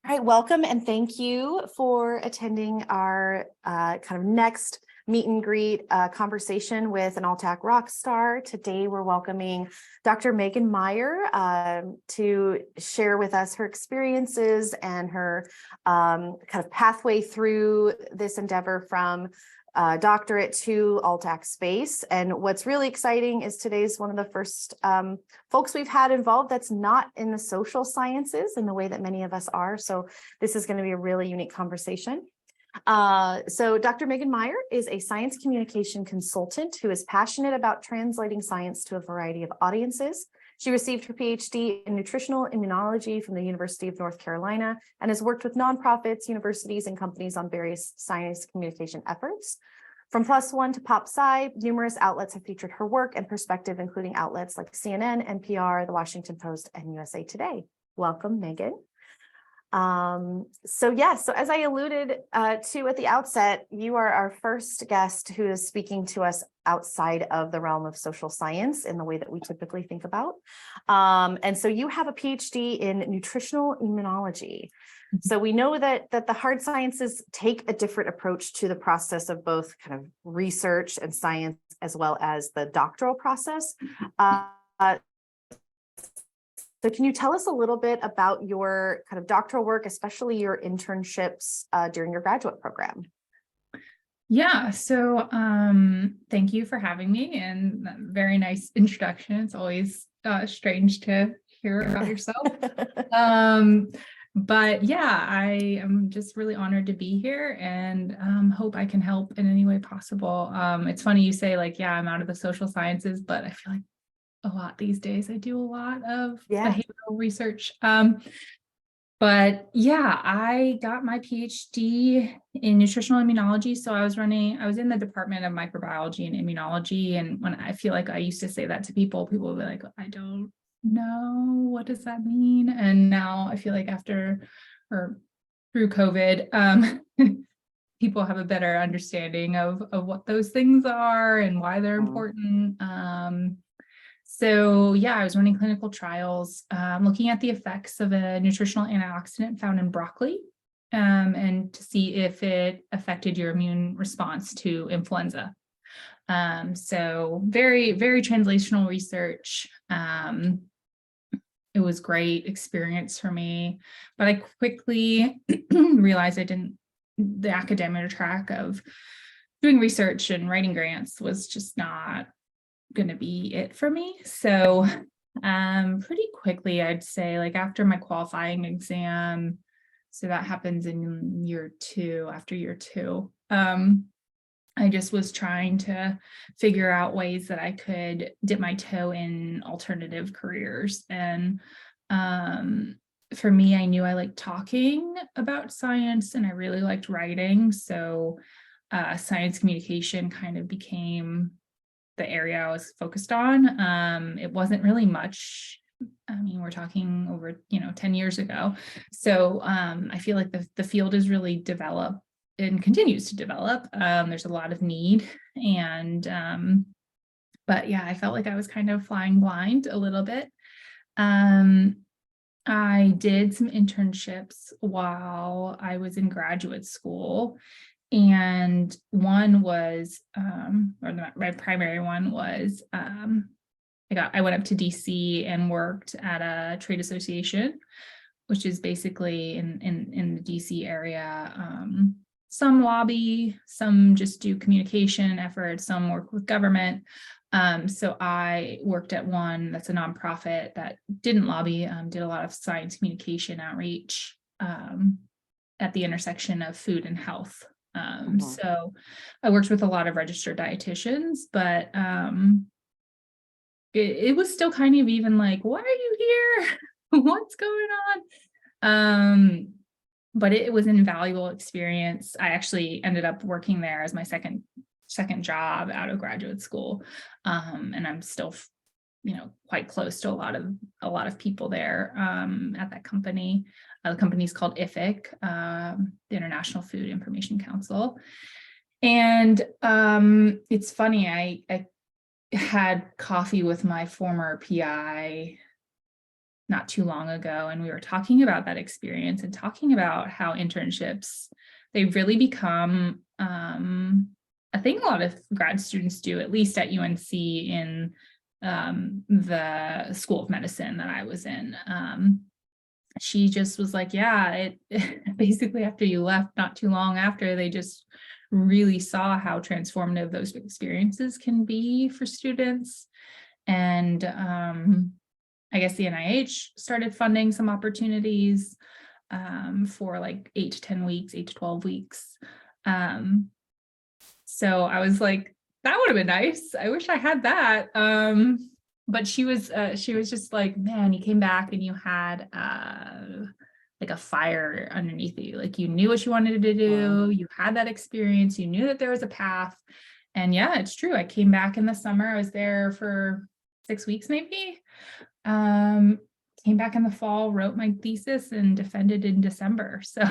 All right, welcome and thank you for attending our kind of next meet and greet conversation with an AltAc rock star. Today, we're welcoming Dr. Meyer to share with us her experiences and her kind of pathway through this endeavor from doctorate to AltAc space. And what's really exciting is today's one of the first folks we've had involved that's not in the social sciences in the way that many of us are. So this is going to be a really unique conversation. So Dr. Meyer is a science communication consultant who is passionate about translating science to a variety of audiences. She received her PhD in nutritional immunology from the University of North Carolina and has worked with nonprofits, universities, and companies on various science communication efforts. From PLOS ONE to Pop Sci, numerous outlets have featured her work and perspective, including outlets like CNN, NPR, The Washington Post, and USA Today. Welcome, Megan. So as I alluded to at the outset, you are our first guest who is speaking to us outside of the realm of social science in the way that we typically think about. And so you have a PhD in nutritional immunology. So we know that the hard sciences take a different approach to the process of both kind of research and science, as well as the doctoral process. So can you tell us a little bit about your kind of doctoral work, especially your internships during your graduate program? Yeah, so thank you for having me, and very nice introduction. It's always strange to hear about yourself. But yeah, I am just really honored to be here and hope I can help in any way possible. It's funny you say yeah, I'm out of the social sciences, but I feel like a lot these days. I do a lot of behavioral research. But yeah, I got my PhD in nutritional immunology. So I was in the department of microbiology and immunology. And when I feel like I used to say that to people will be like, I don't know, what does that mean? And now I feel like through COVID, people have a better understanding of what those things are and why they're important. So yeah, I was running clinical trials, looking at the effects of a nutritional antioxidant found in broccoli, and to see if it affected your immune response to influenza. So very, very translational research. It was great experience for me, but I quickly realized the academic track of doing research and writing grants was just not going to be it for me. So pretty quickly, I'd say after my qualifying exam, so that happens in after year two, I just was trying to figure out ways that I could dip my toe in alternative careers. And for me, I knew I liked talking about science and I really liked writing. So science communication kind of became the area I was focused on. It wasn't really much. I mean, we're talking over, 10 years ago. So I feel like the field is really developed and continues to develop. There's a lot of need. And, but yeah, I felt like I was kind of flying blind a little bit. I did some internships while I was in graduate school. And one was, my primary one was, I went up to DC and worked at a trade association, which is basically in the DC area. Some lobby, some just do communication efforts, some work with government. So I worked at one that's a nonprofit that didn't lobby, did a lot of science communication outreach at the intersection of food and health. So I worked with a lot of registered dietitians, but it was still kind of even why are you here? What's going on? But it was an invaluable experience. I actually ended up working there as my second job out of graduate school. And I'm still, quite close to a lot of people there at that company. The company's called IFIC, the International Food Information Council. And it's funny, I had coffee with my former PI not too long ago, and we were talking about that experience and talking about how internships, they've really become a thing a lot of grad students do, at least at UNC in the School of Medicine that I was in. She just was like, yeah, it basically after you left, not too long after, they just really saw how transformative those experiences can be for students. And I guess the NIH started funding some opportunities for like 8 to 10 weeks, 8 to 12 weeks. So I was like, that would have been nice. I wish I had that. But she was just like, man, you came back and you had like a fire underneath you. Like you knew what you wanted to do. You had that experience. You knew that there was a path. And yeah, it's true. I came back in the summer. I was there for 6 weeks, maybe. Came back in the fall, wrote my thesis, and defended in December. So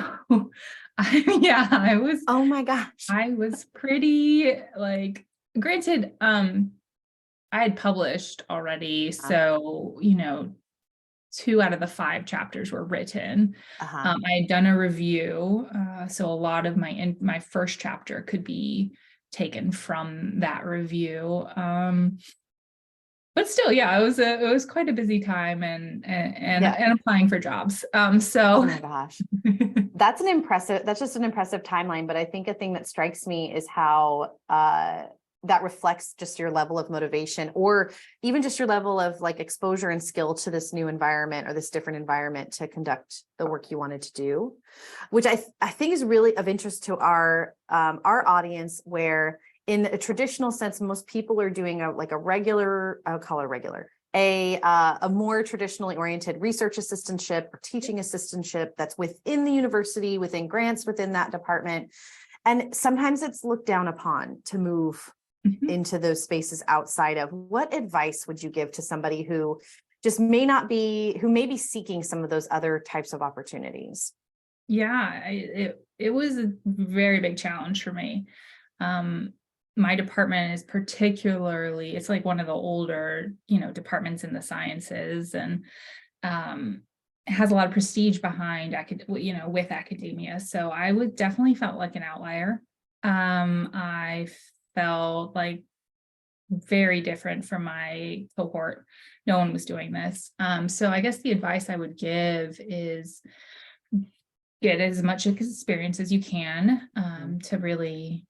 I was, Oh my gosh. I was pretty like, granted, I had published already. So, 2 out of the 5 chapters were written. I had done a review. So a lot of my first chapter could be taken from that review. But still, yeah, it was quite a busy time and applying for jobs. Oh my gosh. That's just an impressive timeline. But I think a thing that strikes me is how that reflects just your level of motivation, or even just your level of like exposure and skill to this new environment or this different environment to conduct the work you wanted to do, which I think is really of interest to our audience, where in a traditional sense, most people are doing a more traditionally oriented research assistantship or teaching assistantship that's within the university, within grants, within that department. And sometimes it's looked down upon to move into those spaces outside of. What advice would you give to somebody who just may be seeking some of those other types of opportunities? Yeah, it was a very big challenge for me. My department is particularly, it's like one of the older, departments in the sciences, and it has a lot of prestige behind with academia. So I definitely felt like an outlier. I felt like very different from my cohort. No one was doing this. So I guess the advice I would give is get as much experience as you can to really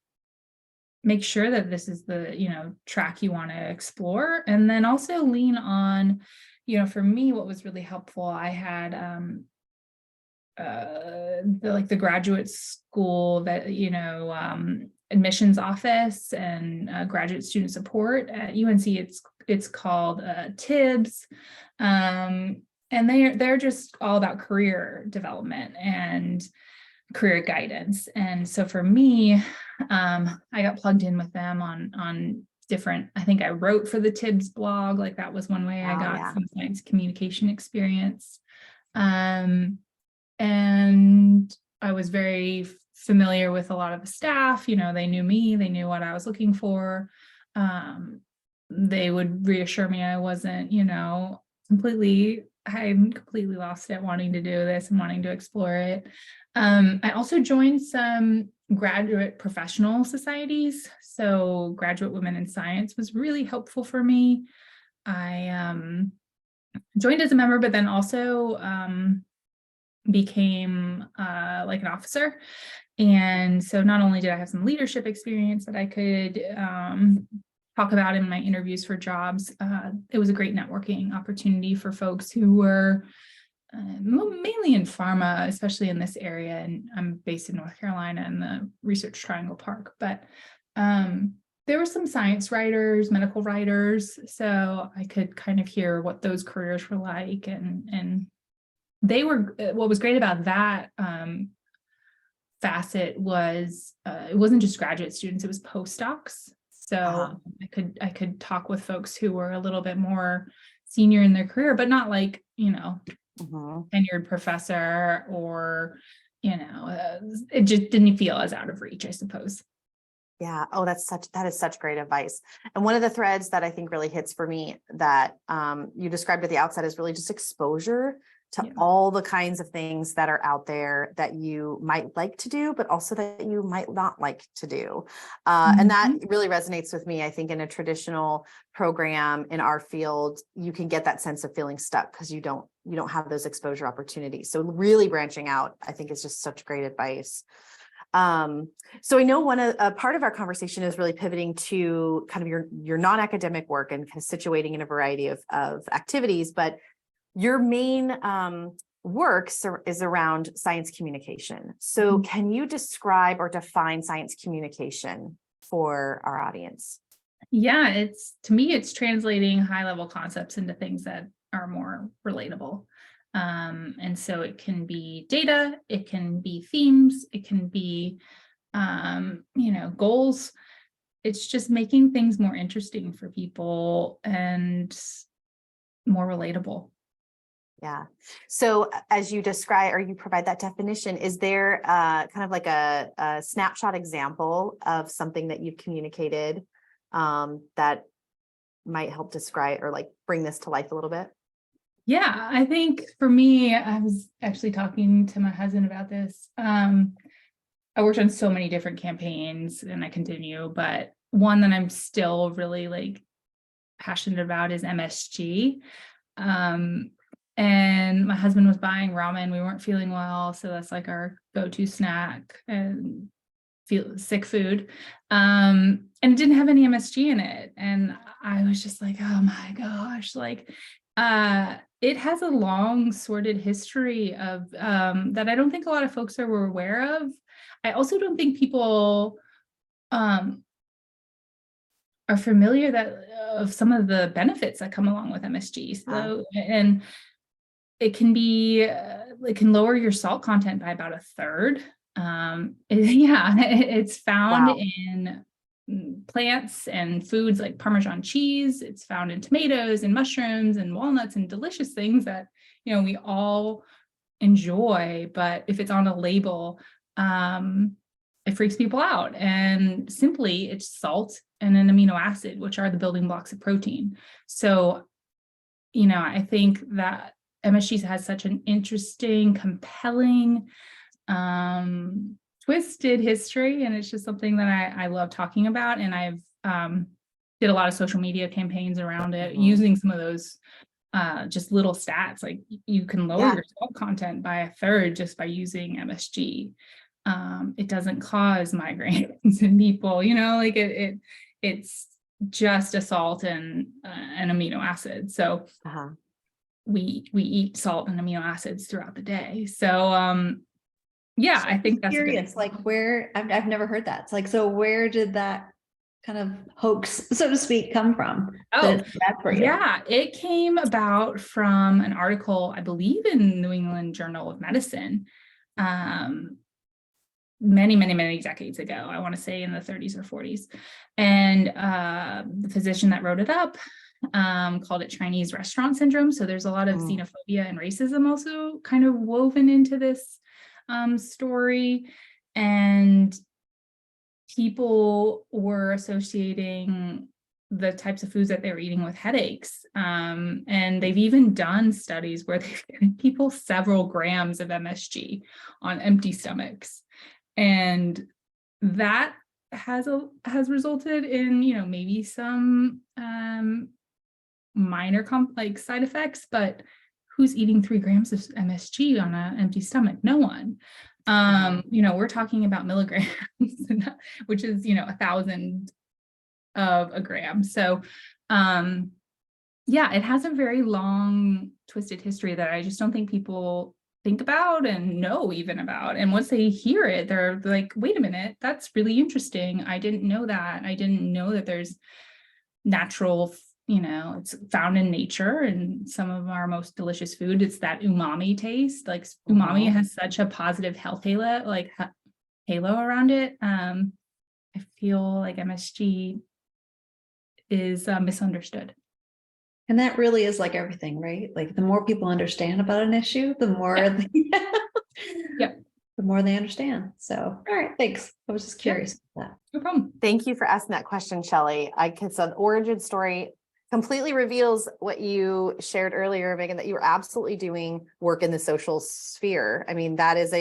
make sure that this is the track you want to explore, and then also lean on, for me, what was really helpful, I had the graduate school that admissions office and graduate student support at UNC. It's called TIBS, and they're just all about career development and career guidance. And so for me, I got plugged in with them on different, I think I wrote for the TIBS blog. Like that was one way I got some science communication experience. And I was very familiar with a lot of the staff. They knew me, they knew what I was looking for. They would reassure me I wasn't, I'm completely lost at wanting to do this and wanting to explore it. I also joined some graduate professional societies. So Graduate Women in Science was really helpful for me. I joined as a member, but then also became like an officer. And so not only did I have some leadership experience that I could talk about in my interviews for jobs, it was a great networking opportunity for folks who were mainly in pharma, especially in this area. And I'm based in North Carolina in the Research Triangle Park, but there were some science writers, medical writers, so I could kind of hear what those careers were like. And they were, what was great about that facet was it wasn't just graduate students, it was postdocs. So I could talk with folks who were a little bit more senior in their career, but not like, tenured professor, or, it just didn't feel as out of reach, I suppose. Yeah. Oh, that is such great advice. And one of the threads that I think really hits for me that you described at the outset is really just exposure to Yeah. all the kinds of things that are out there that you might like to do, but also that you might not like to do. And that really resonates with me. I think in a traditional program in our field, you can get that sense of feeling stuck because you don't have those exposure opportunities. So really branching out, I think, is just such great advice. So I know a part of our conversation is really pivoting to kind of your non-academic work and kind of situating in a variety of activities, but your main work is around science communication. So can you describe or define science communication for our audience? Yeah, to me, it's translating high level concepts into things that are more relatable. And so it can be data, it can be themes, it can be, goals. It's just making things more interesting for people and more relatable. Yeah. So as you describe, or you provide that definition, is there kind of like a snapshot example of something that you've communicated that might help describe or like bring this to life a little bit? Yeah, I think for me, I was actually talking to my husband about this. I worked on so many different campaigns and I continue, but one that I'm still really like passionate about is MSG. And my husband was buying ramen. We weren't feeling well. So that's like our go-to snack and feel sick food. And it didn't have any MSG in it. And I was just like, oh my gosh, like, it has a long sordid history of that I don't think a lot of folks are aware of. I also don't think people are familiar of some of the benefits that come along with MSG. So, and it can lower your salt content by about a third. It's found in plants and foods like Parmesan cheese. It's found in tomatoes and mushrooms and walnuts and delicious things that, we all enjoy. But if it's on a label, it freaks people out. And simply it's salt and an amino acid, which are the building blocks of protein. So, I think that MSG has such an interesting, compelling, twisted history, and it's just something that I love talking about. And I've did a lot of social media campaigns around it, using some of those just little stats, like you can lower your salt content by a third just by using MSG. It doesn't cause migraines in people, like it's just a salt and an amino acid. So we eat salt and amino acids throughout the day. So I think that's curious, like where I've never heard that. It's like, so where did that kind of hoax, so to speak, come from? That it's bad for you? Yeah, it came about from an article, I believe, in New England Journal of Medicine, many, many, many decades ago. I want to say in the 30s or 40s. And the physician that wrote it up called it Chinese restaurant syndrome. So there's a lot of xenophobia and racism also kind of woven into this story. And people were associating the types of foods that they were eating with headaches. And they've even done studies where they've given people several grams of MSG on empty stomachs. And that has resulted in, maybe some minor side effects, but who's eating 3 grams of MSG on an empty stomach? No one. We're talking about milligrams, which is, 1,000 of a gram. So, it has a very long, twisted history that I just don't think people think about and know even about. And once they hear it, they're like, wait a minute, that's really interesting. I didn't know that. I didn't know that there's natural, it's found in nature and some of our most delicious food. It's that umami taste. Like umami has such a positive health halo around it. I feel like MSG is misunderstood. And that really is like everything, right? Like the more people understand about an issue, the more the more they understand. So, all right, thanks. I was just curious about that. No problem. Thank you for asking that question, Shelley. It's an origin story completely reveals what you shared earlier, Megan, that you were absolutely doing work in the social sphere. I mean, that is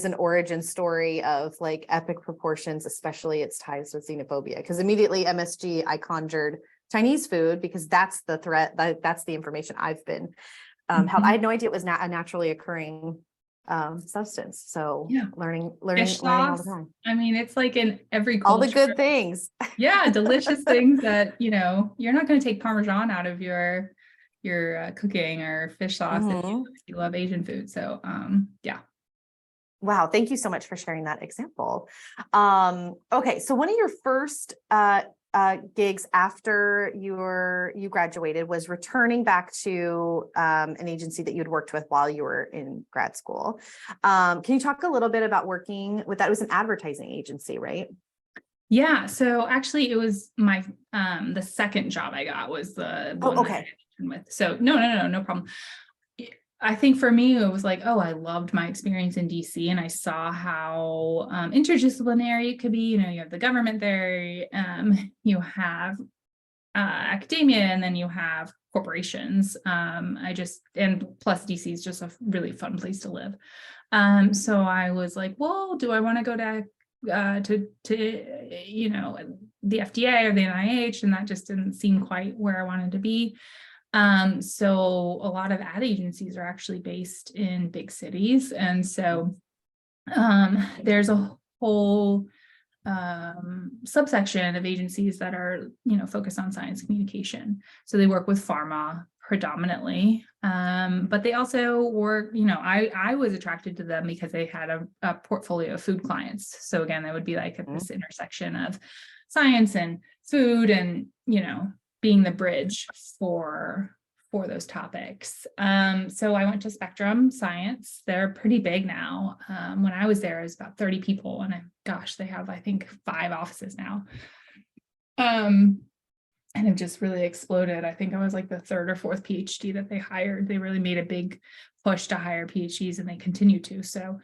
an origin story of like epic proportions, especially its ties with xenophobia. Because immediately MSG, I conjured Chinese food because that's the threat. That's the information I've been held. I had no idea it was not a naturally occurring substance. So Yeah. learning Fish all the sauce. time. I mean, it's like in every culture. All the good things. Yeah, delicious things that, you know, you're not going to take Parmesan out of your cooking or fish sauce if you love Asian food. So yeah. Wow, thank you so much for sharing that example. Okay, so one of your first gigs after you graduated was returning back to an agency that you had worked with while you were in grad school. Can you talk a little bit about working with that? It was an advertising agency, right? Yeah, so actually it was my the second job I got was the one that I mentioned with. So no problem. I think for me, it was like, oh, I loved my experience in DC and I saw how interdisciplinary it could be. You know, you have the government there, you have academia, and then you have corporations. And plus DC is just a really fun place to live. So I was like, well, do I want to go to you know, the FDA or the NIH? And that just didn't seem quite where I wanted to be. So a lot of ad agencies are actually based in big cities. And so there's a whole subsection of agencies that are, you know, focused on science communication. So they work with pharma predominantly, but they also work, you know, I was attracted to them because they had a portfolio of food clients. So again, that would be like at this intersection of science and food and, you know, being the bridge for those topics. So I went to Spectrum Science. They're pretty big now. When I was there, it was about 30 people, and gosh, they have, I think, 5 offices now. And have just really exploded. I think I was like the 3rd or 4th PhD that they hired. They really made a big push to hire PhDs, and they continue to. So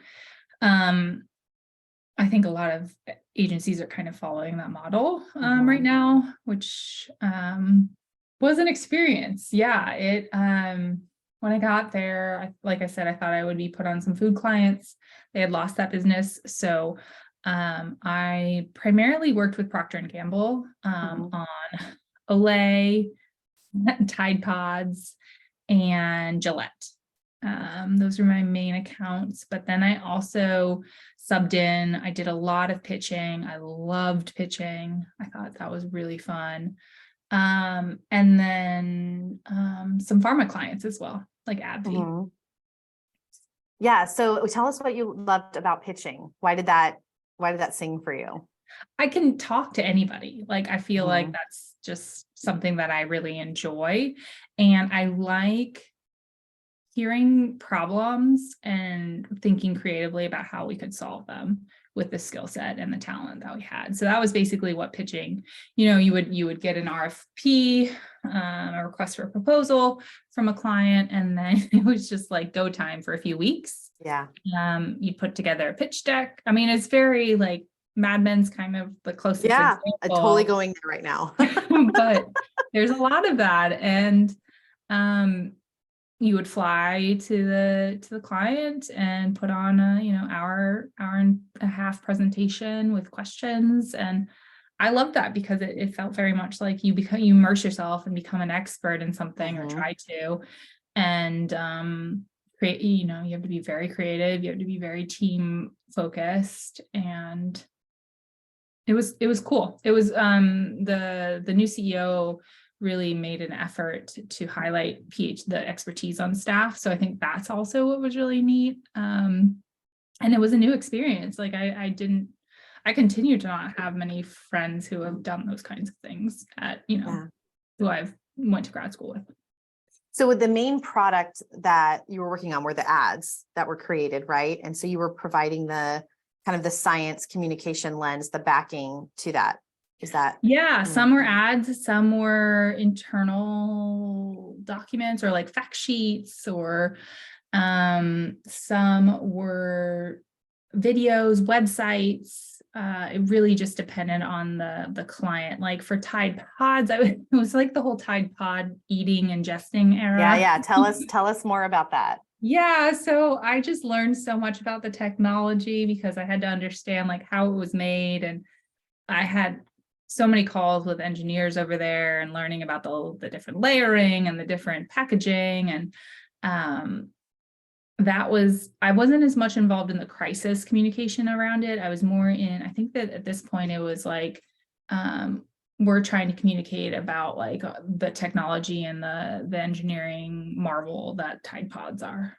I think a lot of agencies are kind of following that model right now, which was an experience. Yeah, it when I got there, like I said, I thought I would be put on some food clients. They had lost that business. So I primarily worked with Procter and Gamble on Olay, Tide Pods, and Gillette. Those were my main accounts, but then I also subbed in. I did a lot of pitching. I loved pitching. I thought that was really fun. And then some pharma clients as well, like AbbVie. Yeah. So tell us what you loved about pitching. Why did that sing for you? I can talk to anybody. Like, I feel like that's just something that I really enjoy. And I like hearing problems and thinking creatively about how we could solve them with the skill set and the talent that we had. So that was basically what pitching, you know, you would get an RFP, a request for a proposal from a client, and then it was just like go time for a few weeks. Yeah. You put together a pitch deck. I mean, it's very like Mad Men's kind of the closest. Yeah, example. I'm totally going there right now. But there's a lot of that. And you would fly to the client and put on a, you know, hour and a half presentation with questions. And I loved that because it felt very much like you immerse yourself and become an expert in something or try to. And create, you know, you have to be very creative, you have to be very team focused, and it was cool. It was the new CEO really made an effort to highlight the expertise on staff. So I think that's also what was really neat. And it was a new experience. Like I continue to not have many friends who have done those kinds of things at, you know, who I've went to grad school with. So with the main product that you were working on were the ads that were created, right? And so you were providing the kind of the science communication lens, the backing to that. Is that? Yeah, some were ads, some were internal documents or like fact sheets, or some were videos, websites. It really just depended on the client. Like for Tide Pods, it was like the whole Tide Pod eating, ingesting era. Yeah. Tell us more about that. Yeah, so I just learned so much about the technology because I had to understand like how it was made, and I had so many calls with engineers over there and learning about the different layering and the different packaging. And I wasn't as much involved in the crisis communication around it. I was more in, I think that at this point it was like, we're trying to communicate about like the technology and the engineering marvel that Tide Pods are.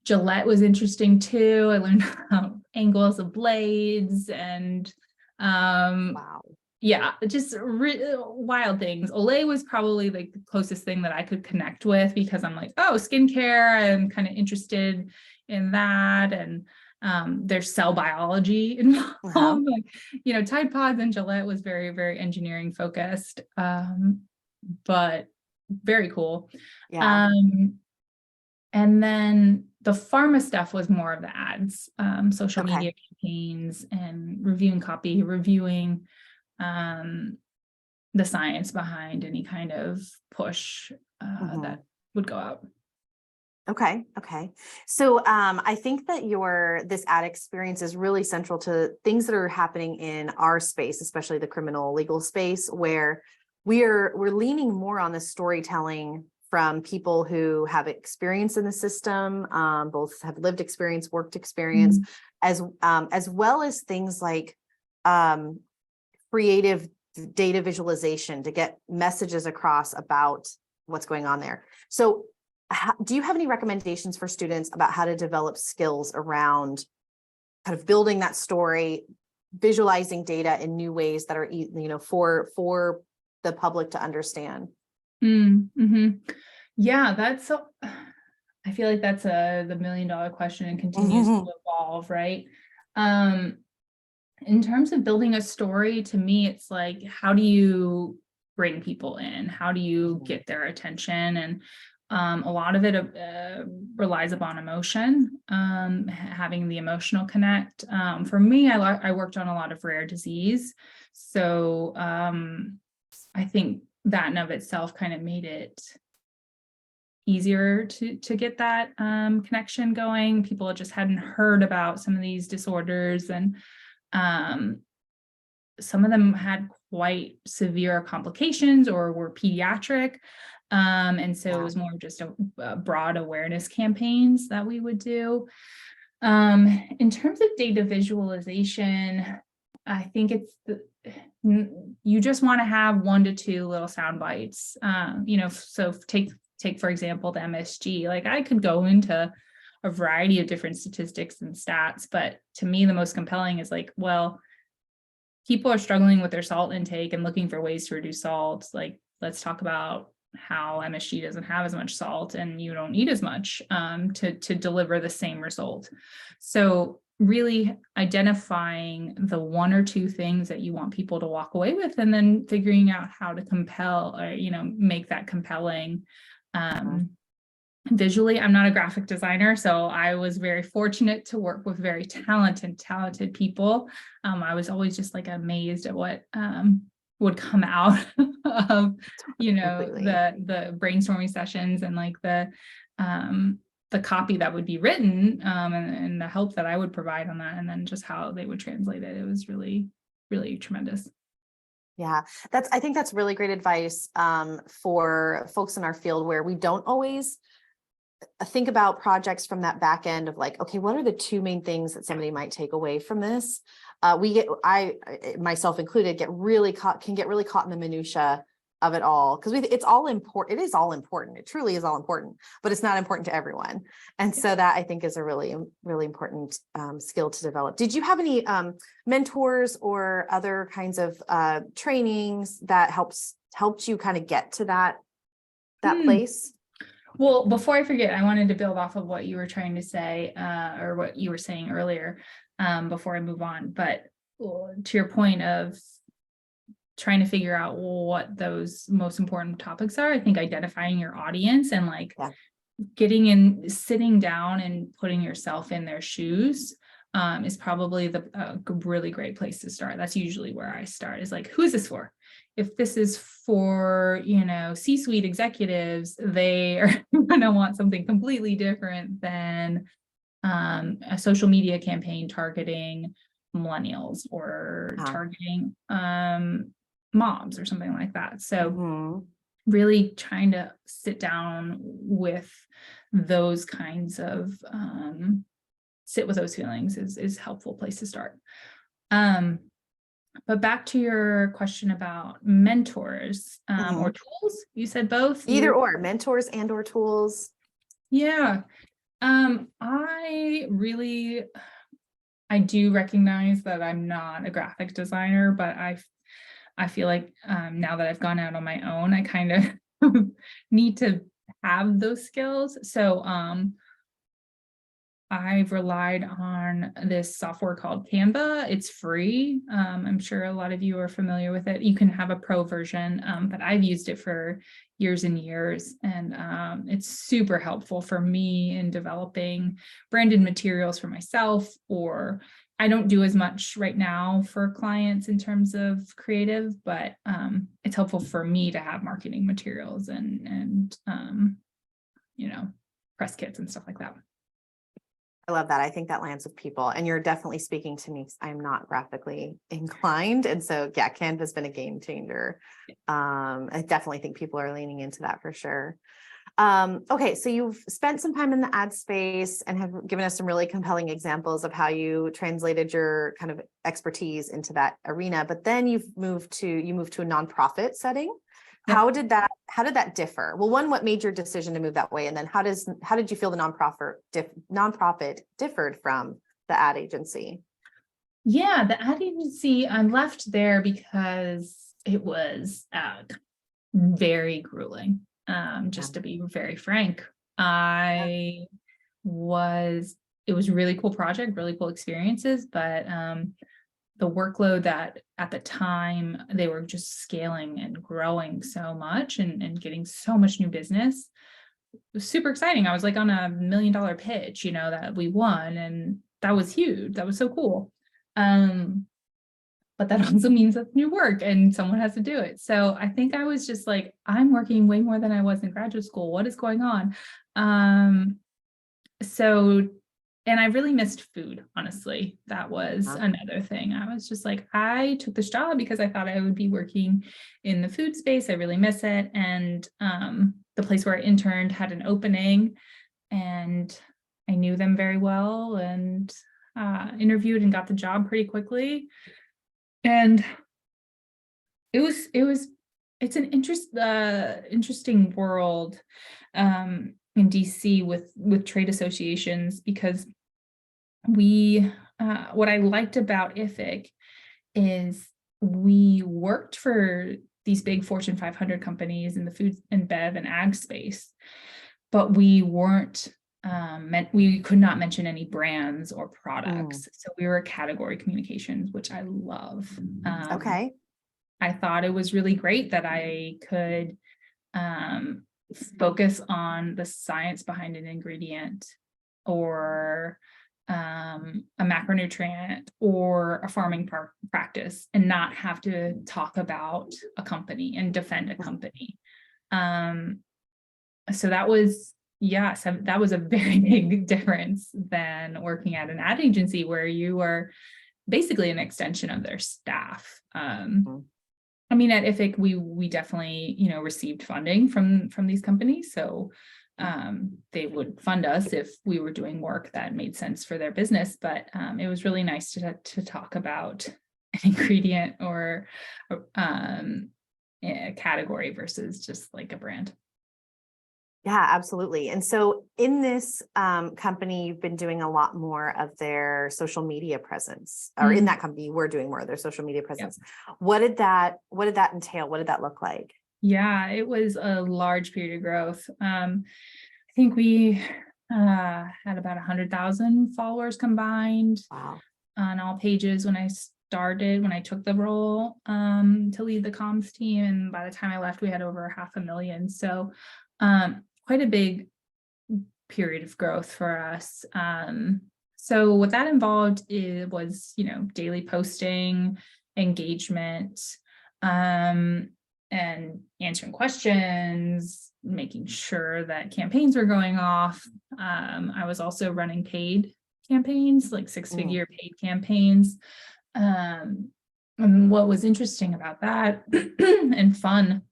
Gillette was interesting too. I learned about angles of blades and Wow. yeah, just wild things. Olay was probably like the closest thing that I could connect with because I'm like, oh, skincare, I'm kind of interested in that. And there's cell biology involved. Like, you know, Tide Pods and Gillette was very, very engineering focused, but very cool. Yeah. And then the pharma stuff was more of the ads, social Okay. media campaigns and reviewing copy, reviewing the science behind any kind of push that would go out. Okay. So I think that this ad experience is really central to things that are happening in our space, especially the criminal legal space, where we're leaning more on the storytelling from people who have experience in the system, both have lived experience, worked experience, as well as things like creative data visualization to get messages across about what's going on there. So do you have any recommendations for students about how to develop skills around kind of building that story, visualizing data in new ways that are, you know, for the public to understand? Yeah, I feel like that's the $1 million question and continues to evolve, right? In terms of building a story, to me, it's like, how do you bring people in? How do you get their attention? And a lot of it relies upon emotion, having the emotional connect. For me, I worked on a lot of rare disease. So I think that in of itself kind of made it easier to get that connection going. People just hadn't heard about some of these disorders, and some of them had quite severe complications or were pediatric. And so it was more just a broad awareness campaigns that we would do. In terms of data visualization, I think you just want to have 1 to 2 little sound bites. You know, so take for example the MSG. Like I could go into a variety of different statistics and stats, but to me the most compelling is like, well, people are struggling with their salt intake and looking for ways to reduce salt. Like, let's talk about how MSG doesn't have as much salt and you don't eat as much to deliver the same result. So really identifying the 1 or 2 things that you want people to walk away with, and then figuring out how to compel or, you know, make that compelling. Visually, I'm not a graphic designer, so I was very fortunate to work with very talented people. I was always just like amazed at what would come out of, you know, the brainstorming sessions and like the copy that would be written, and the help that I would provide on that, and then just how they would translate it. It was really, really tremendous. Yeah, I think that's really great advice for folks in our field where we don't always think about projects from that back end of like, okay, what are the 2 main things that somebody might take away from this? I myself included, can get really caught in the minutia of it all, because it's all important. It is all important. It truly is all important, but it's not important to everyone. And so that I think is a really, really important skill to develop. Did you have any mentors or other kinds of trainings that helped you kind of get to that place? Well, before I forget, I wanted to build off of what you were trying to say, or what you were saying earlier, before I move on. But to your point of trying to figure out what those most important topics are, I think identifying your audience and like sitting down and putting yourself in their shoes is probably a really great place to start. That's usually where I start, is like, who is this for? If this is for, C-suite executives, they are going to want something completely different than a social media campaign targeting millennials or targeting moms or something like that. So really trying to sit down with those kinds of sit with those feelings is helpful place to start. But back to your question about mentors or tools, you said both? Either or, mentors and or tools. Yeah. I do recognize that I'm not a graphic designer, but I feel like now that I've gone out on my own, I kind of need to have those skills. So I've relied on this software called Canva. It's free. I'm sure a lot of you are familiar with it. You can have a pro version, but I've used it for years and years, and it's super helpful for me in developing branded materials for myself. Or I don't do as much right now for clients in terms of creative, but it's helpful for me to have marketing materials and press kits and stuff like that. I love that. I think that lands with people, and you're definitely speaking to me, because I'm not graphically inclined. And so, yeah, Canva's been a game changer. I definitely think people are leaning into that for sure. Okay. So you've spent some time in the ad space and have given us some really compelling examples of how you translated your kind of expertise into that arena, but then you moved to a nonprofit setting. How did that differ? Well, one, what made your decision to move that way? And then how did you feel the nonprofit differed from the ad agency? Yeah, the ad agency, I left there because it was very grueling. Just to be very frank, it was a really cool project, really cool experiences, but the workload that at the time they were just scaling and growing so much and getting so much new business. It was super exciting. I was like on $1 million pitch, that we won, and that was huge. That was so cool. But that also means that's new work and someone has to do it. So I think I was just like, I'm working way more than I was in graduate school. What is going on? And I really missed food, honestly. That was another thing. I was just like, I took this job because I thought I would be working in the food space. I really miss it. And the place where I interned had an opening, and I knew them very well and interviewed and got the job pretty quickly. And it's an interesting world in DC with trade associations, because what I liked about IFIC is we worked for these big Fortune 500 companies in the food and bev and ag space, but we weren't we could not mention any brands or products. So we were category communications, which I love. Okay. I thought it was really great that I could focus on the science behind an ingredient, or a macronutrient, or a farming practice, and not have to talk about a company and defend a company. So that was a very big difference than working at an ad agency, where you are basically an extension of their staff. I mean, at IFIC, we definitely, received funding from these companies. So they would fund us if we were doing work that made sense for their business. But it was really nice to talk about an ingredient or a category versus just like a brand. Yeah, absolutely. And so in this company, you've been doing a lot more of their social media presence, or in that company, you were doing more of their social media presence. Yep. What did that entail? What did that look like? Yeah, it was a large period of growth. I think we had about 100,000 followers combined. Wow. On all pages when I took the role to lead the comms team. And by the time I left, we had over 500,000. So quite a big period of growth for us. So what that involved was, daily posting, engagement, and answering questions, making sure that campaigns were going off. I was also running paid campaigns, like 6-figure paid campaigns. And what was interesting about that and fun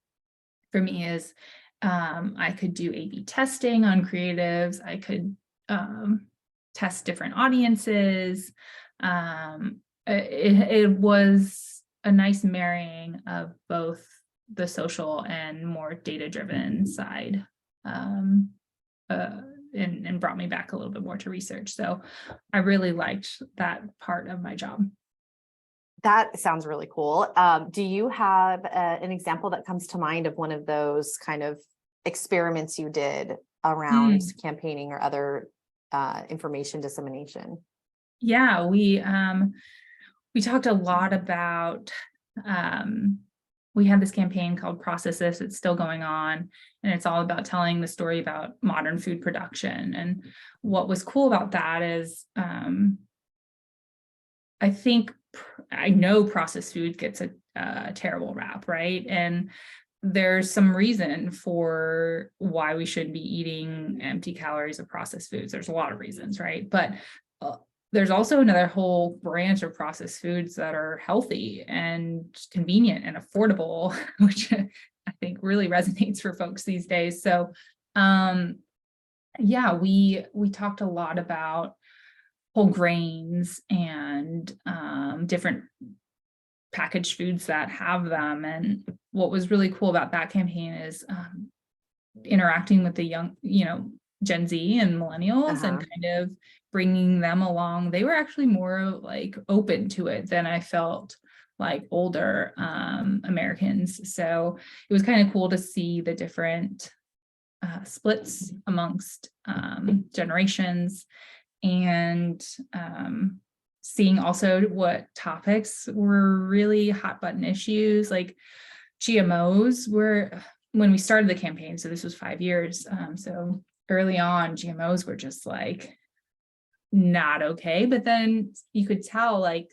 for me is I could do A/B testing on creatives. I could test different audiences. It was a nice marrying of both the social and more data-driven side, and brought me back a little bit more to research. So I really liked that part of my job. That sounds really cool. Do you have an example that comes to mind of one of those kind of experiments you did around campaigning or other information dissemination? Yeah, we talked a lot about, we had this campaign called Process This. It's still going on, and it's all about telling the story about modern food production. And what was cool about that is, I know processed food gets a terrible rap, right? And there's some reason for why we shouldn't be eating empty calories of processed foods. There's a lot of reasons, right? But there's also another whole branch of processed foods that are healthy and convenient and affordable, which I think really resonates for folks these days. So, yeah, we talked a lot about whole grains and different packaged foods that have them. And what was really cool about that campaign is interacting with the young, Gen Z and millennials and kind of bringing them along. They were actually more like open to it than I felt like older Americans. So it was kind of cool to see the different splits amongst generations, and seeing also what topics were really hot button issues. Like GMOs were, when we started the campaign, so this was 5 years. So early on, GMOs were just like not okay. But then you could tell like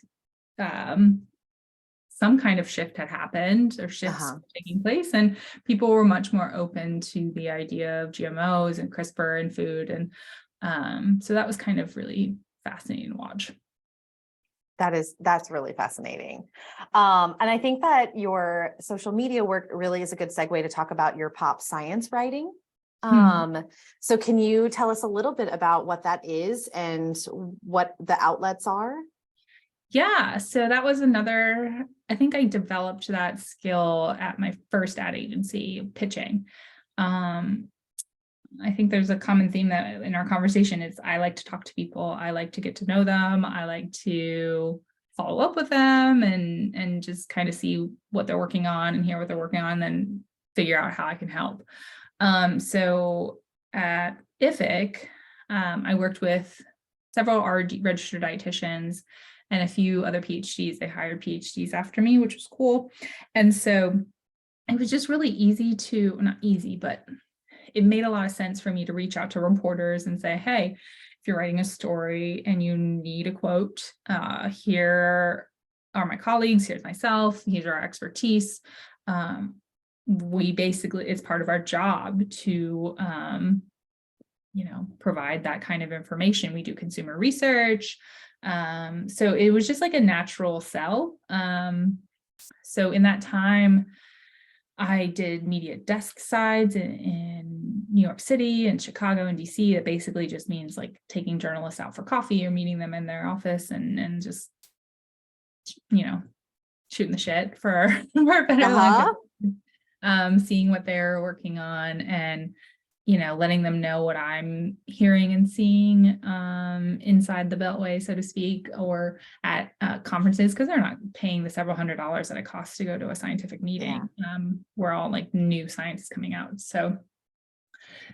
some kind of shift had happened, or shifts taking place, and people were much more open to the idea of GMOs and CRISPR in food. And so that was kind of really fascinating to watch. That's really fascinating. And I think that your social media work really is a good segue to talk about your pop science writing. So can you tell us a little bit about what that is and what the outlets are? Yeah, so that was another, I think I developed that skill at my first ad agency, pitching. I think there's a common theme that in our conversation is I like to talk to people. I like to get to know them. I like to follow up with them and just kind of see what they're working on and hear what they're working on, and then figure out how I can help. So at IFIC, I worked with several registered dietitians and a few other PhDs. They hired PhDs after me, which was cool. And so it was just really easy to, not easy, but it made a lot of sense for me to reach out to reporters and say, hey, if you're writing a story and you need a quote, here are my colleagues, here's myself, here's our expertise. We basically, it's part of our job to, provide that kind of information. We do consumer research. So it was just like a natural sell. So in that time, I did media desk sides in New York City and Chicago and DC. That basically just means like taking journalists out for coffee or meeting them in their office and just, shooting the shit for a better seeing what they're working on and, letting them know what I'm hearing and seeing inside the Beltway, so to speak, or at conferences, because they're not paying the several $100s that it costs to go to a scientific meeting. We're all like new scientists coming out. So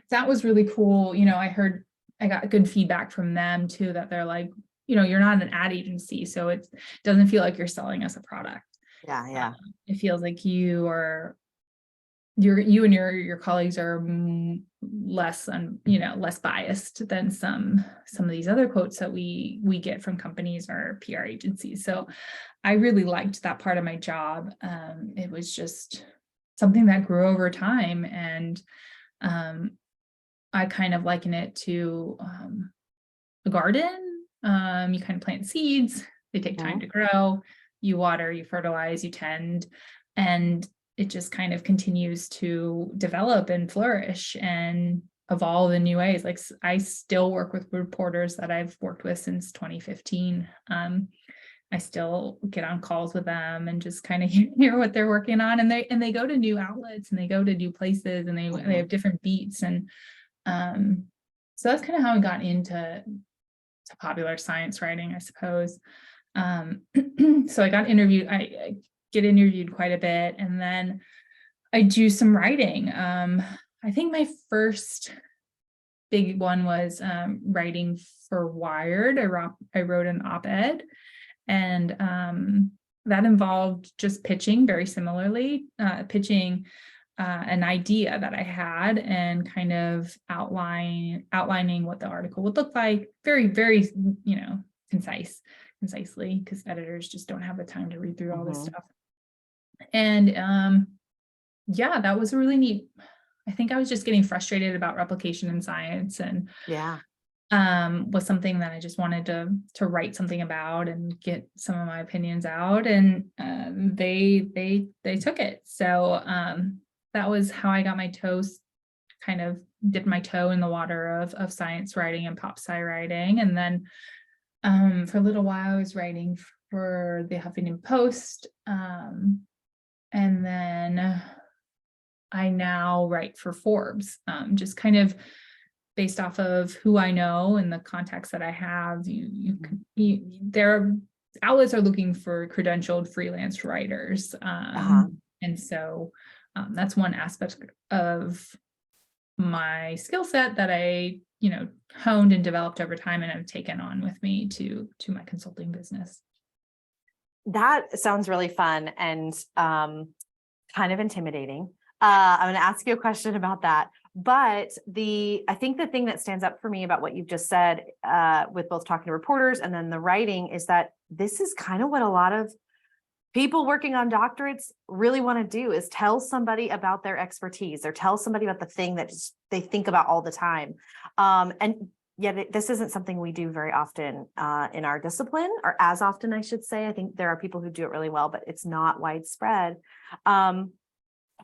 that was really cool. I got good feedback from them too, that they're like, you're not an ad agency, so it doesn't feel like you're selling us a product. Yeah. It feels like you are you and your colleagues are less less biased than some of these other quotes that we get from companies or PR agencies. So I really liked that part of my job. It was just something that grew over time, and I kind of liken it to a garden. You kind of plant seeds, they take time to grow, you water, you fertilize, you tend, and it just kind of continues to develop and flourish and evolve in new ways. Like I still work with reporters that I've worked with since 2015. I still get on calls with them and just kind of hear what they're working on. And they go to new outlets and they go to new places, and they have different beats. And so that's kind of how I got into popular science writing, I suppose. So I got interviewed. I get interviewed quite a bit, and then I do some writing. I think my first big one was writing for Wired. I wrote an op-ed, and that involved just pitching, very similarly, pitching an idea that I had and kind of outlining what the article would look like, very, very, concisely, because editors just don't have the time to read through all this stuff. And yeah, that was really neat. I think I was just getting frustrated about replication in science, and was something that I just wanted to write something about and get some of my opinions out, and they took it. So that was how I got my toes, kind of dipped my toe in the water of science writing and pop sci writing. And then for a little while I was writing for the Huffington Post, and then I now write for Forbes, just kind of based off of who I know and the contacts that I have. Their outlets are looking for credentialed freelance writers, and so that's one aspect of my skill set that I honed and developed over time, and have taken on with me to my consulting business. That sounds really fun and kind of intimidating. I'm going to ask you a question about that. But I think the thing that stands up for me about what you've just said, with both talking to reporters and then the writing, is that this is kind of what a lot of people working on doctorates really want to do, is tell somebody about their expertise, or tell somebody about the thing that they think about all the time. And yet this isn't something we do very often in our discipline, or as often, I should say. I think there are people who do it really well, but it's not widespread.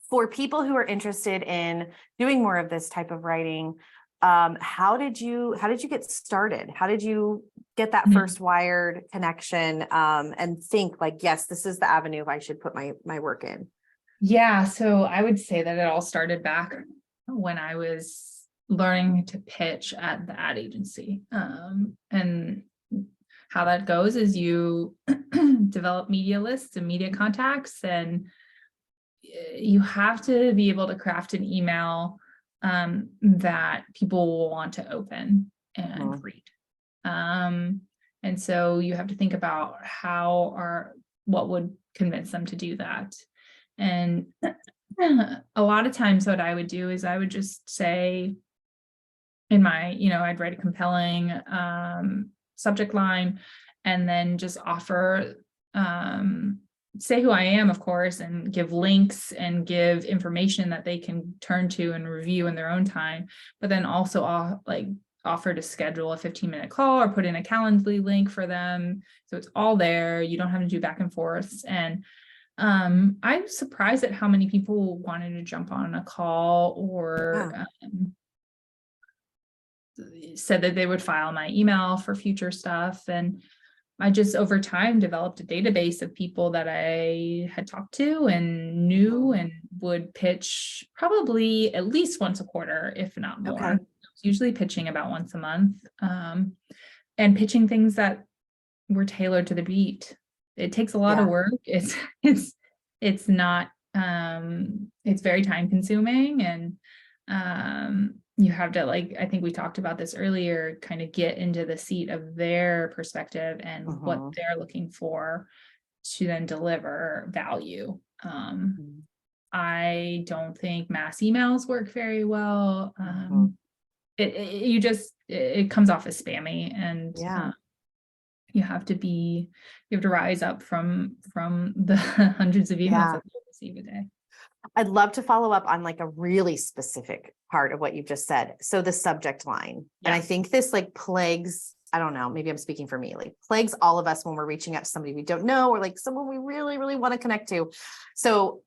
For people who are interested in doing more of this type of writing, how did you get started? How did you get that first Wired connection, and think like, yes, this is the avenue I should put my work in? Yeah, so I would say that it all started back when I was learning to pitch at the ad agency. And how that goes is you develop media lists and media contacts, and you have to be able to craft an email that people will want to open and read. And so you have to think about what would convince them to do that. And a lot of times what I would do is I would just say I'd write a compelling subject line, and then just offer, say who I am, of course, and give links and give information that they can turn to and review in their own time, but then also offer to schedule a 15-minute call or put in a Calendly link for them. So it's all there. You don't have to do back and forth. And I'm surprised at how many people wanted to jump on a call, or said that they would file my email for future stuff. And I just over time developed a database of people that I had talked to and knew, and would pitch probably at least once a quarter, if not more. Usually pitching about once a month, and pitching things that were tailored to the beat. It takes a lot of work. It's not, it's very time consuming, and you have to, I think we talked about this earlier, kind of get into the seat of their perspective and what they're looking for to then deliver value. I don't think mass emails work very well. It comes off as spammy, and Yeah. you have to rise up from the hundreds of emails Yeah. that you receive a day. I'd love to follow up on like a really specific part of what you've just said. So the subject line, and I think this like plagues, I don't know, maybe I'm speaking for me, like plagues all of us when we're reaching out to somebody we don't know, or like someone we really, really want to connect to. So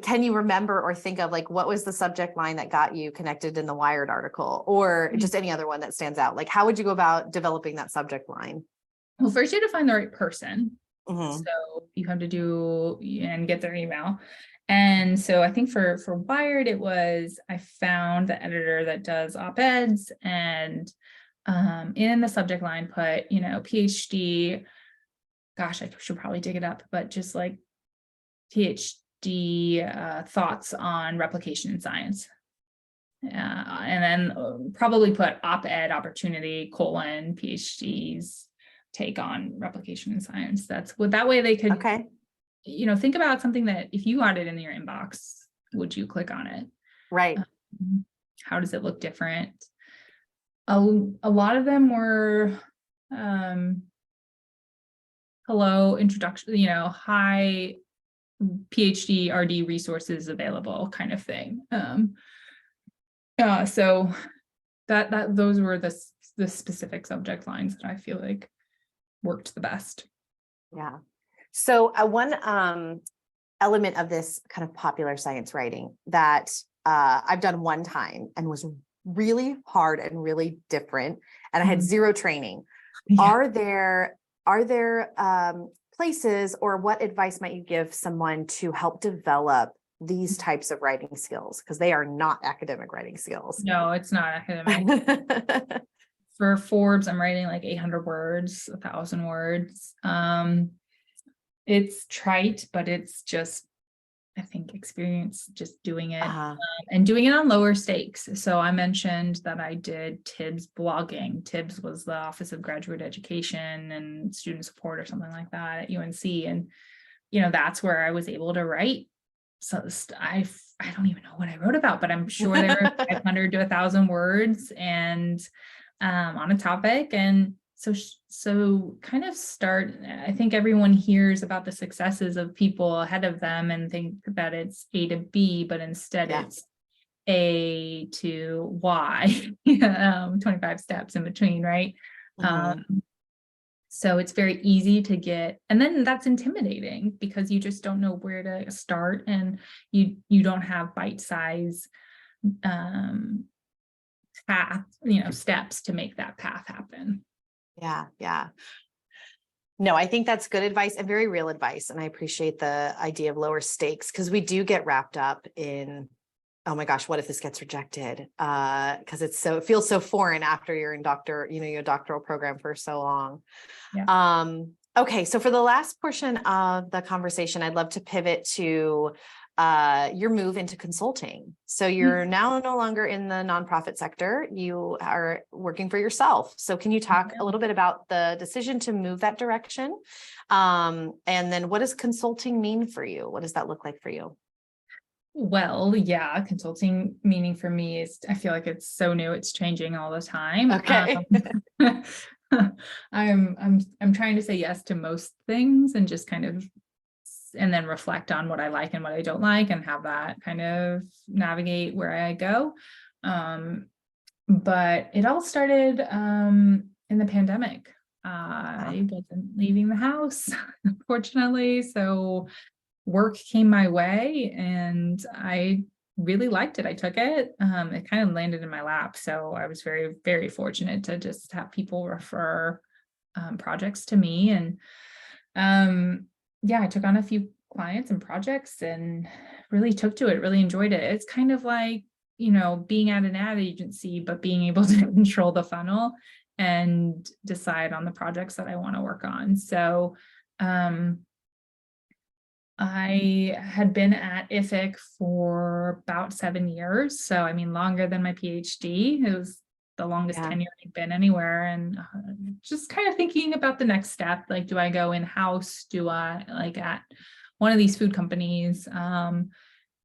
can you remember or think of like, what was the subject line that got you connected in the Wired article, or just any other one that stands out? Like, how would you go about developing that subject line? Well, first you have to find the right person. Mhm. So you have to do and get their email. And so I think for Wired, it was, I found the editor that does op-eds, and in the subject line put, PhD, gosh, I should probably dig it up, but just like PhD thoughts on replication in science. And then probably put op-ed opportunity, PhD's take on replication in science. That way they could, Okay. think about something that if you got it in your inbox, would you click on it? Right. How does it look different? A lot of them were, hello, introduction, hi, PhD RD resources available kind of thing. So those were the specific subject lines that I feel like worked the best. Yeah. So one element of this kind of popular science writing that I've done one time and was really hard and really different, and I had zero training. Yeah. Are there places, or what advice might you give someone to help develop these types of writing skills? Because they are not academic writing skills. No, it's not academic. For Forbes, I'm writing like 800 words, 1,000 words. It's trite, but it's just, I think, experience just doing it and doing it on lower stakes. So I mentioned that I did TIBS blogging. TIBS was the Office of Graduate Education and Student Support or something like that at UNC. And, that's where I was able to write. So I don't even know what I wrote about, but I'm sure there were 500 to 1,000 words and on a topic. And so kind of I think everyone hears about the successes of people ahead of them and think that it's A to B, but instead it's A to Y, 25 steps in between, right? So it's very easy to get, and then that's intimidating because you just don't know where to start, and you don't have bite-size path, steps to make that path happen. Yeah. No, I think that's good advice and very real advice. And I appreciate the idea of lower stakes, because we do get wrapped up in, oh my gosh, what if this gets rejected? Because it feels so foreign after you're in your doctoral program for so long. Yeah. Okay, so for the last portion of the conversation, I'd love to pivot to your move into consulting. So you're now no longer in the nonprofit sector, you are working for yourself. So can you talk a little bit about the decision to move that direction? And then what does consulting mean for you? What does that look like for you? Well, yeah, consulting meaning for me is, I feel like it's so new, it's changing all the time. Okay. I'm trying to say yes to most things and just kind of, and then reflect on what I like and what I don't like, and have that kind of navigate where I go. But it all started in the pandemic. I wasn't leaving the house, unfortunately. So work came my way and I really liked it. I took it. It kind of landed in my lap. So I was very, very fortunate to just have people refer projects to me. And I took on a few clients and projects and really took to it, really enjoyed it. It's kind of like, being at an ad agency, but being able to control the funnel and decide on the projects that I want to work on. So I had been at IFIC for about 7 years. So, I mean, longer than my PhD. It was the longest tenure I've been anywhere. And just kind of thinking about the next step, like, do I go in-house? Do I, like, at one of these food companies?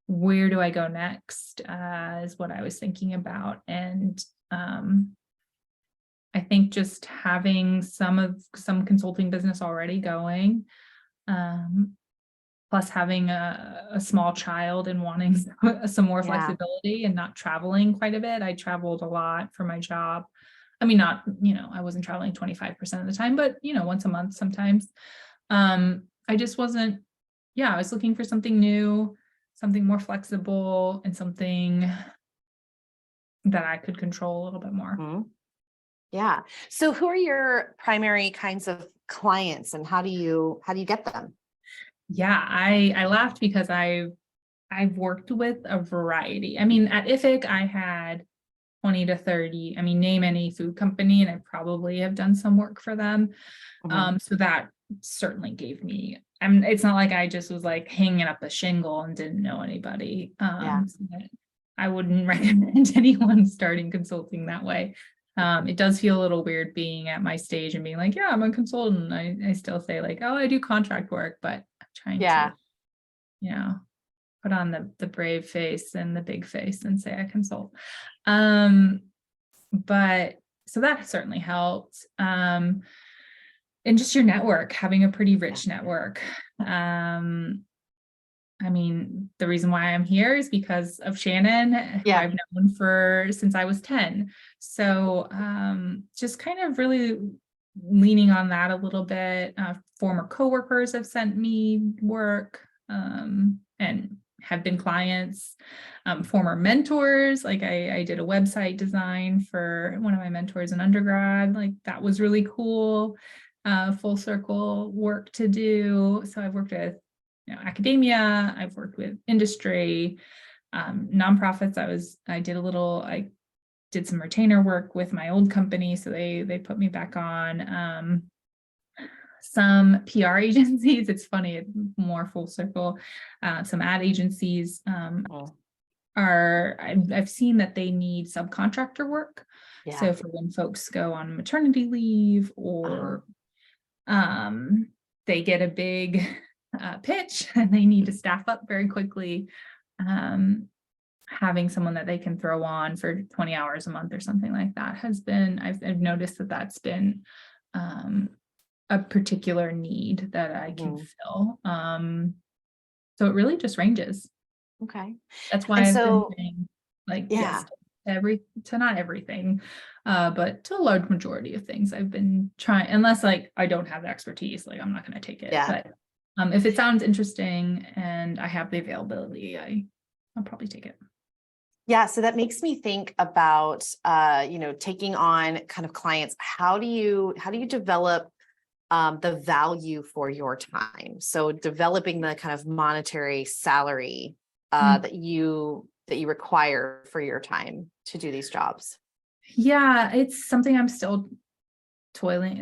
where do I go next, is what I was thinking about. And I think just having some consulting business already going, plus having a small child and wanting some more flexibility and not traveling quite a bit. I traveled a lot for my job. I mean, not, I wasn't traveling 25% of the time, but, once a month sometimes. I just wasn't, I was looking for something new, something more flexible, and something that I could control a little bit more. Mm-hmm. Yeah. So who are your primary kinds of clients, and how do you get them? Yeah, I laughed because I've worked with a variety. I mean, at IFIC, I had 20 to 30. I mean, name any food company, and I probably have done some work for them. Mm-hmm. So that certainly gave me, it's not like I just was like hanging up a shingle and didn't know anybody. So I wouldn't recommend anyone starting consulting that way. It does feel a little weird being at my stage and being like, yeah, I'm a consultant. I still say like, oh, I do contract work, but I'm trying to, put on the brave face and the big face and say I consult. But so that certainly helped. And just your network, having a pretty rich network. I mean, the reason why I'm here is because of Shannon, who I've known since I was 10. So just kind of really leaning on that a little bit. Former coworkers have sent me work and have been clients. Former mentors, like I did a website design for one of my mentors in undergrad. Like that was really cool. Full circle work to do. So I've worked with academia, I've worked with industry, nonprofits. I did some retainer work with my old company, so they put me back on. Some PR agencies, it's funny, more full circle. Some ad agencies I've seen that they need subcontractor work. So for when folks go on maternity leave or they get a big pitch and they need to staff up very quickly, having someone that they can throw on for 20 hours a month or something like that has been, I've noticed that's been a particular need that I can fill. So it really just ranges. Okay. That's why I've been saying yes to not everything, but to a large majority of things I've been trying, unless I don't have the expertise, I'm not going to take it. But if it sounds interesting and I have the availability, I'll probably take it. Yeah. So that makes me think about, taking on kind of clients. How do you develop the value for your time? So developing the kind of monetary salary that you require for your time to do these jobs. Yeah, it's something I'm still toiling,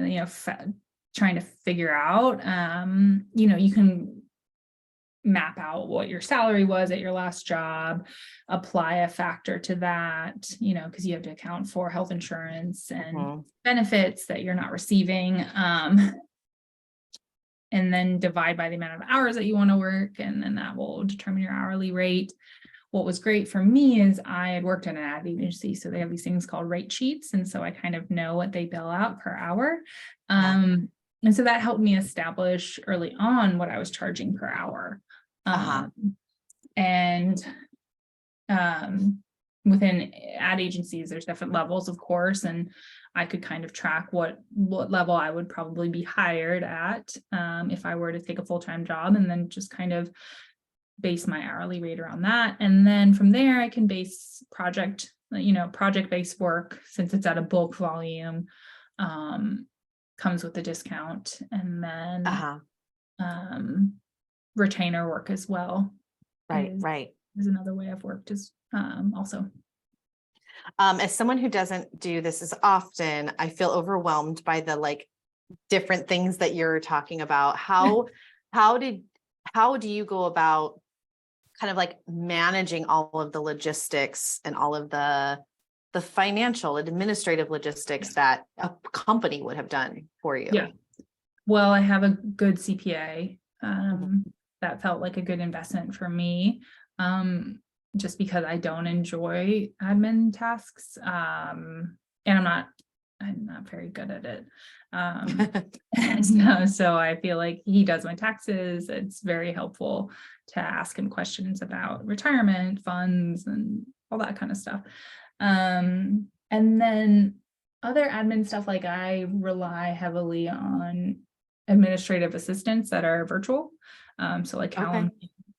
trying to figure out. You can map out what your salary was at your last job, apply a factor to that, because you have to account for health insurance and benefits that you're not receiving. And then divide by the amount of hours that you want to work, and then that will determine your hourly rate. What was great for me is I had worked at an ad agency, so they have these things called rate sheets, and so I kind of know what they bill out per hour. And so that helped me establish early on what I was charging per hour. And within ad agencies, there's different levels, of course, and I could kind of track what level I would probably be hired at if I were to take a full-time job, and then just kind of base my hourly rate around that. And then from there, I can base project-based work, since it's at a bulk volume, comes with a discount. And then retainer work as well. Right. Is another way I've worked also. As someone who doesn't do this as often, I feel overwhelmed by the different things that you're talking about. How do you go about kind of managing all of the logistics and all of the financial administrative logistics that a company would have done for you? Yeah. Well, I have a good CPA. That felt like a good investment for me. just because I don't enjoy admin tasks. And I'm not very good at it. So I feel like he does my taxes. It's very helpful to ask him questions about retirement funds and all that kind of stuff. And then other admin stuff, like I rely heavily on administrative assistants that are virtual. So like Calendar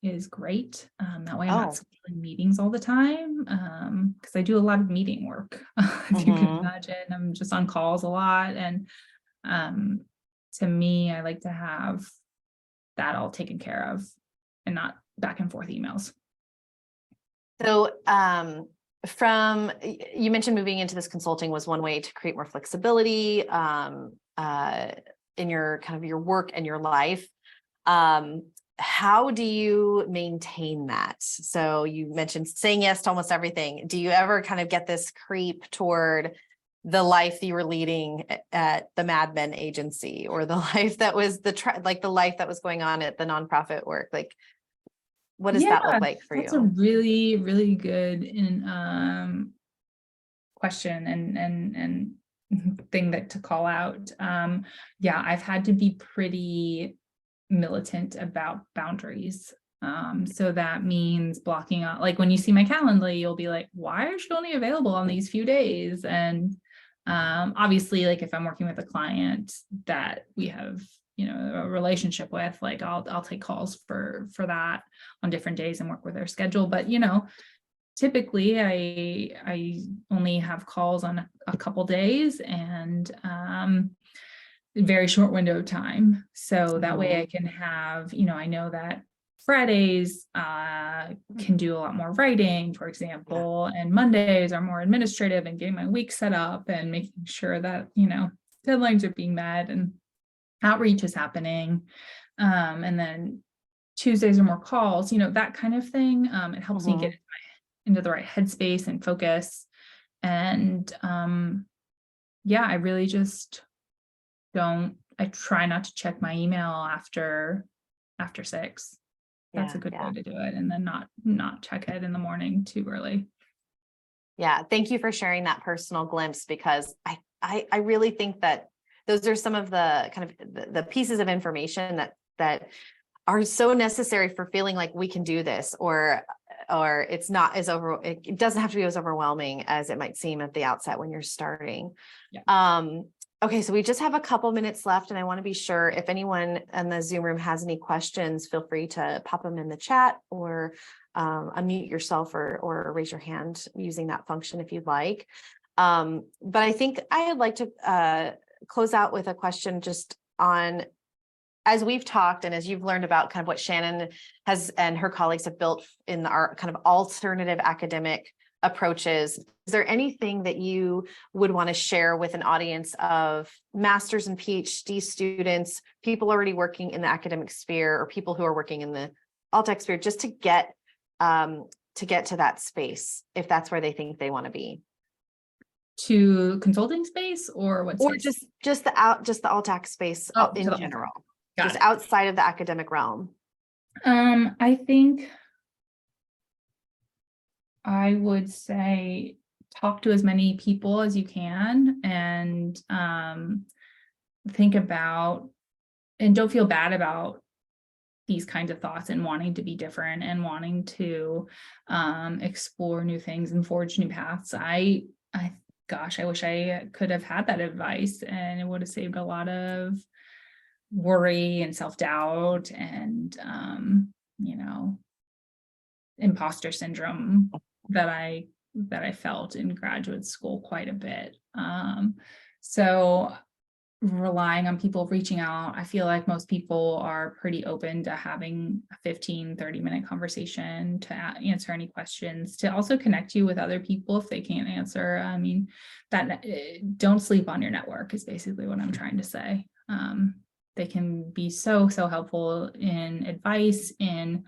is great. That way I'm not scheduling meetings all the time. Because I do a lot of meeting work. If you can imagine, I'm just on calls a lot. And to me, I like to have that all taken care of and not back and forth emails. So you mentioned moving into this consulting was one way to create more flexibility in your kind of your work and your life. How do you maintain that? So you mentioned saying yes to almost everything. Do you ever kind of get this creep toward the life that you were leading at the Mad Men agency, or the life that was the life that was going on at the nonprofit work? Like, what does that look like for you? That's a really, really good question and thing that to call out. I've had to be pretty militant about boundaries. So that means blocking out, like when you see my calendar, you'll be like, why is she only available on these few days? And obviously, like if I'm working with a client that we have, a relationship with, like I'll take calls for that on different days and work with their schedule. But typically I only have calls on a couple days and very short window of time. So that way I can have, I know that Fridays can do a lot more writing, for example, and Mondays are more administrative and getting my week set up and making sure that, deadlines are being met and outreach is happening. And then Tuesdays are more calls, that kind of thing. It helps me get into the right headspace and focus. And I really just I try not to check my email after 6. That's a good way to do it. And then not check it in the morning too early. Yeah. Thank you for sharing that personal glimpse, because I really think that those are some of the kind of the pieces of information that are so necessary for feeling like we can do this, or it's not as it doesn't have to be as overwhelming as it might seem at the outset when you're starting. Okay, so we just have a couple minutes left, and I want to be sure if anyone in the Zoom room has any questions, feel free to pop them in the chat or unmute yourself or raise your hand using that function if you'd like. But I think I'd like to close out with a question just on, as we've talked and as you've learned about kind of what Shannon has and her colleagues have built in our kind of alternative academic approaches, is there anything that you would want to share with an audience of master's and PhD students, people already working in the academic sphere, or people who are working in the AltAc sphere, just to get to that space, if that's where they think they want to be? To consulting space, or what space? Or just the AltAc space in general, just outside of the academic realm. I think I would say talk to as many people as you can, and think about, and don't feel bad about these kinds of thoughts and wanting to be different and wanting to explore new things and forge new paths. I wish I could have had that advice, and it would have saved a lot of worry and self-doubt and imposter syndrome that I felt in graduate school quite a bit. So relying on people reaching out, I feel like most people are pretty open to having a 15-30-minute conversation to answer any questions, to also connect you with other people if they can't answer. I mean, don't sleep on your network is basically what I'm trying to say. They can be so helpful in advice, in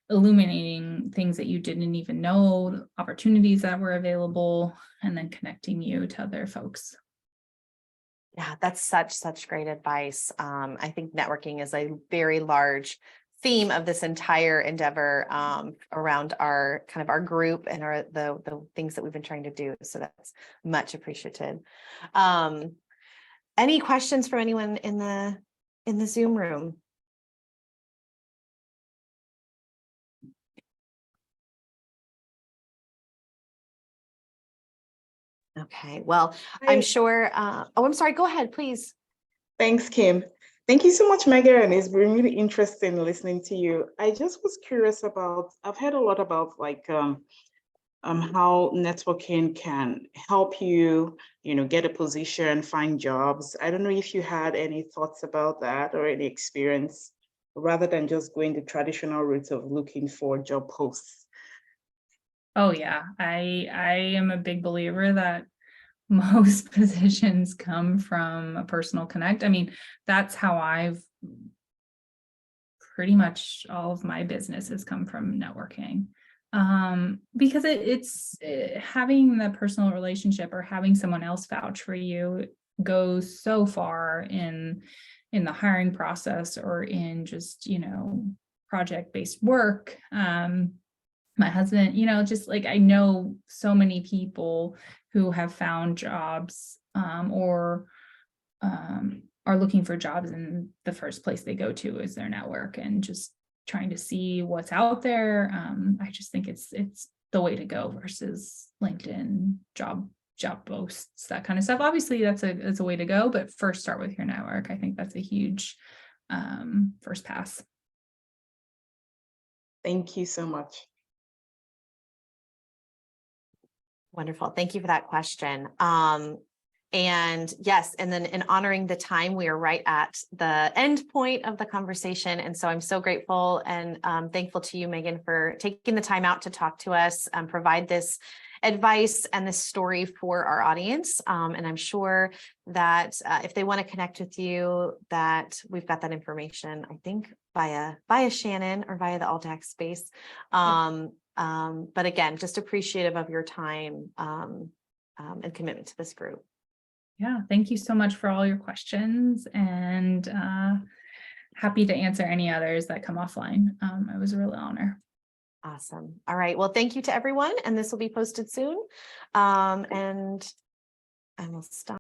illuminating things that you didn't even know, opportunities that were available, and then connecting you to other folks. Yeah, that's such great advice. I think networking is a very large theme of this entire endeavor around our kind of our group and the things that we've been trying to do. So that's much appreciated. Any questions from anyone in the Zoom room? Okay, well, I'm sure, I'm sorry, go ahead, please. Thanks, Kim. Thank you so much, Megan. It's been really interesting listening to you. I just was curious about, I've heard a lot about like how networking can help you, get a position, find jobs. I don't know if you had any thoughts about that or any experience, rather than just going the traditional route of looking for job posts. Oh yeah, I am a big believer that most positions come from a personal connect. I mean, that's how I've pretty much all of my business has come from networking. Because it's having the personal relationship or having someone else vouch for you goes so far in the hiring process or in just, project-based work. My husband, just like I know so many people who have found jobs or are looking for jobs, and the first place they go to is their network and just trying to see what's out there. I just think it's the way to go versus LinkedIn job posts, that kind of stuff. Obviously that's a way to go, but first start with your network. I think that's a huge first pass. Thank you so much. Wonderful. Thank you for that question. And yes, and then in honoring the time, we are right at the end point of the conversation. And so I'm so grateful and thankful to you, Megan, for taking the time out to talk to us, provide this advice and this story for our audience. And I'm sure that if they want to connect with you, that we've got that information, I think via Shannon or via the AltAc space. But again, just appreciative of your time and commitment to this group. Yeah, thank you so much for all your questions, and happy to answer any others that come offline. It was a real honor. Awesome. All right. Well, thank you to everyone, and this will be posted soon. And I will stop.